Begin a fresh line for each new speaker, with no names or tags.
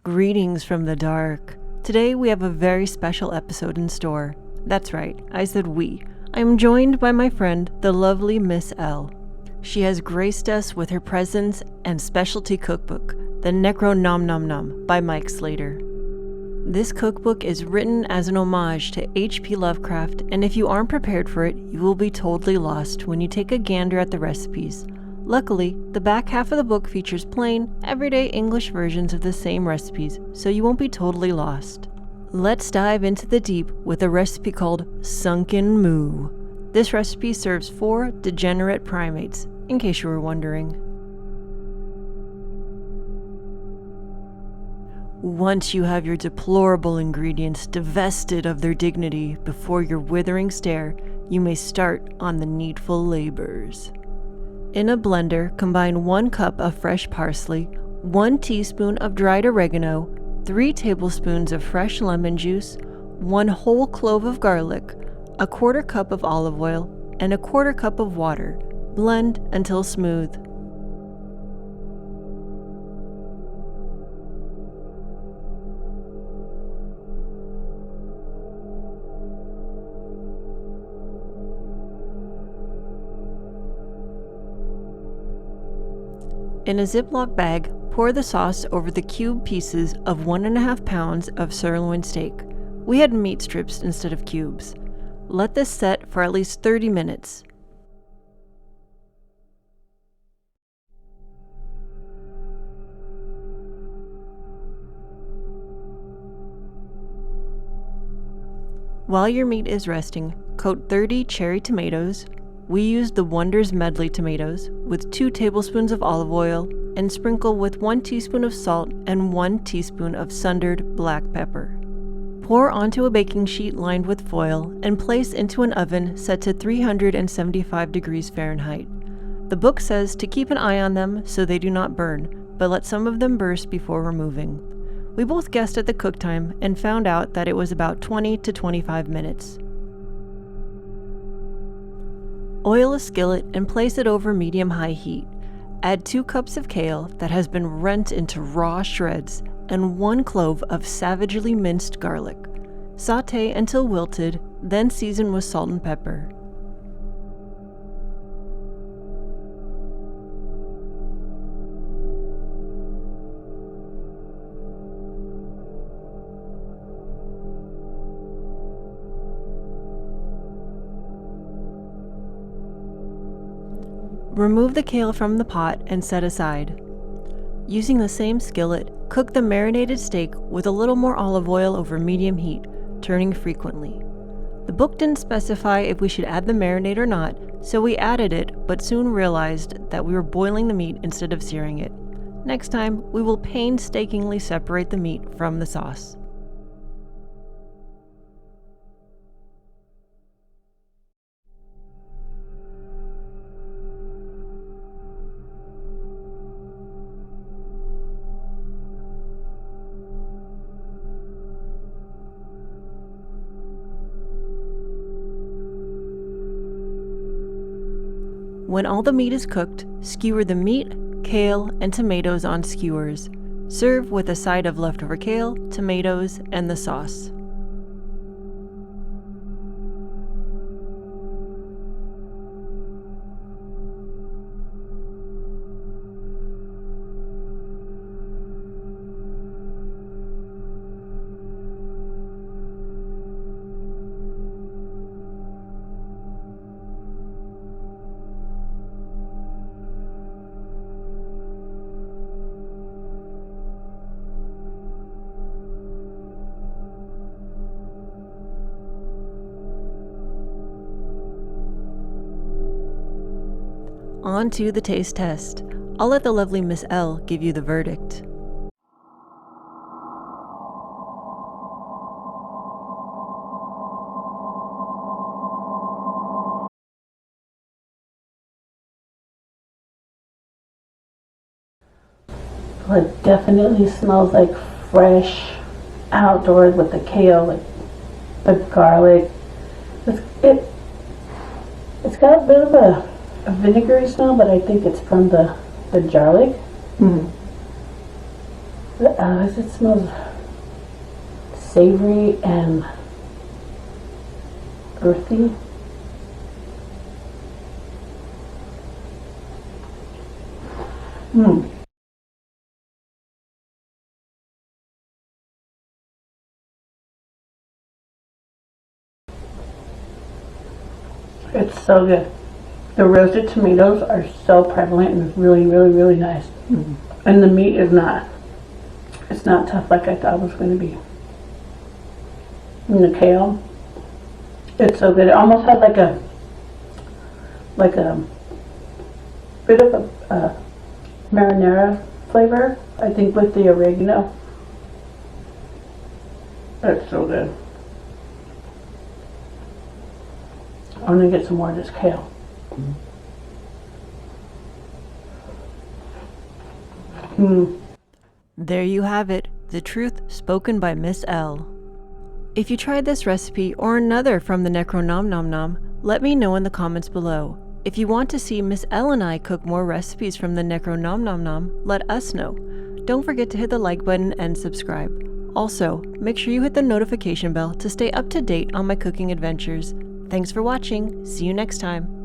Greetings from the dark. Today we have a very special episode in store. That's right, I said we. I am joined by my friend, the lovely Miss L. She has graced us with her presence and specialty cookbook, The Necro Nom Nom Nom by Mike Slater. This cookbook is written as an homage to H.P. Lovecraft, and if you aren't prepared for it, you will be totally lost when you take a gander at the recipes. Luckily, the back half of the book features plain, everyday English versions of the same recipes, so you won't be totally lost. Let's dive into the deep with a recipe called Sunken Moo. This recipe serves 4 degenerate primates, in case you were wondering. Once you have your deplorable ingredients divested of their dignity before your withering stare, you may start on the needful labors. In a blender, combine 1 cup of fresh parsley, 1 teaspoon of dried oregano, 3 tablespoons of fresh lemon juice, 1 whole clove of garlic, 1/4 cup of olive oil, and 1/4 cup of water. Blend until smooth. In a Ziploc bag, pour the sauce over the cube pieces of 1.5 pounds of sirloin steak. We had meat strips instead of cubes. Let this set for at least 30 minutes. While your meat is resting, coat 30 cherry tomatoes. We used the Wonders Medley tomatoes with 2 tablespoons of olive oil and sprinkle with 1 teaspoon of salt and 1 teaspoon of sundered black pepper. Pour onto a baking sheet lined with foil and place into an oven set to 375 degrees Fahrenheit. The book says to keep an eye on them so they do not burn, but let some of them burst before removing. We both guessed at the cook time and found out that it was about 20 to 25 minutes. Oil a skillet and place it over medium-high heat. Add 2 cups of kale that has been rent into raw shreds and 1 clove of savagely minced garlic. Sauté until wilted, then season with salt and pepper. Remove the kale from the pot and set aside. Using the same skillet, cook the marinated steak with a little more olive oil over medium heat, turning frequently. The book didn't specify if we should add the marinade or not, so we added it, but soon realized that we were boiling the meat instead of searing it. Next time, we will painstakingly separate the meat from the sauce. When all the meat is cooked, skewer the meat, kale, and tomatoes on skewers. Serve with a side of leftover kale, tomatoes, and the sauce. On to the taste test. I'll let the lovely Miss L give you the verdict.
Well, it definitely smells like fresh outdoors with the kale, like the garlic. It's got a bit of a vinegary smell, but I think it's from the garlic. It smells savory and earthy. Mmm. It's so good. The roasted tomatoes are so prevalent and really, really, really nice. Mm. And the meat is not, it's not tough like I thought it was going to be. And the kale, it's so good. It almost has like a bit of a marinara flavor, I think, with the oregano. It's so good. I'm gonna get some more of this kale.
There you have it, the truth spoken by Miss L. If you tried this recipe or another from the Necro Nom Nom Nom, let me know in the comments below. If you want to see Miss L and I cook more recipes from the Necro Nom Nom Nom, let us know. Don't forget to hit the like button and subscribe. Also, make sure you hit the notification bell to stay up to date on my cooking adventures. Thanks for watching. See you next time.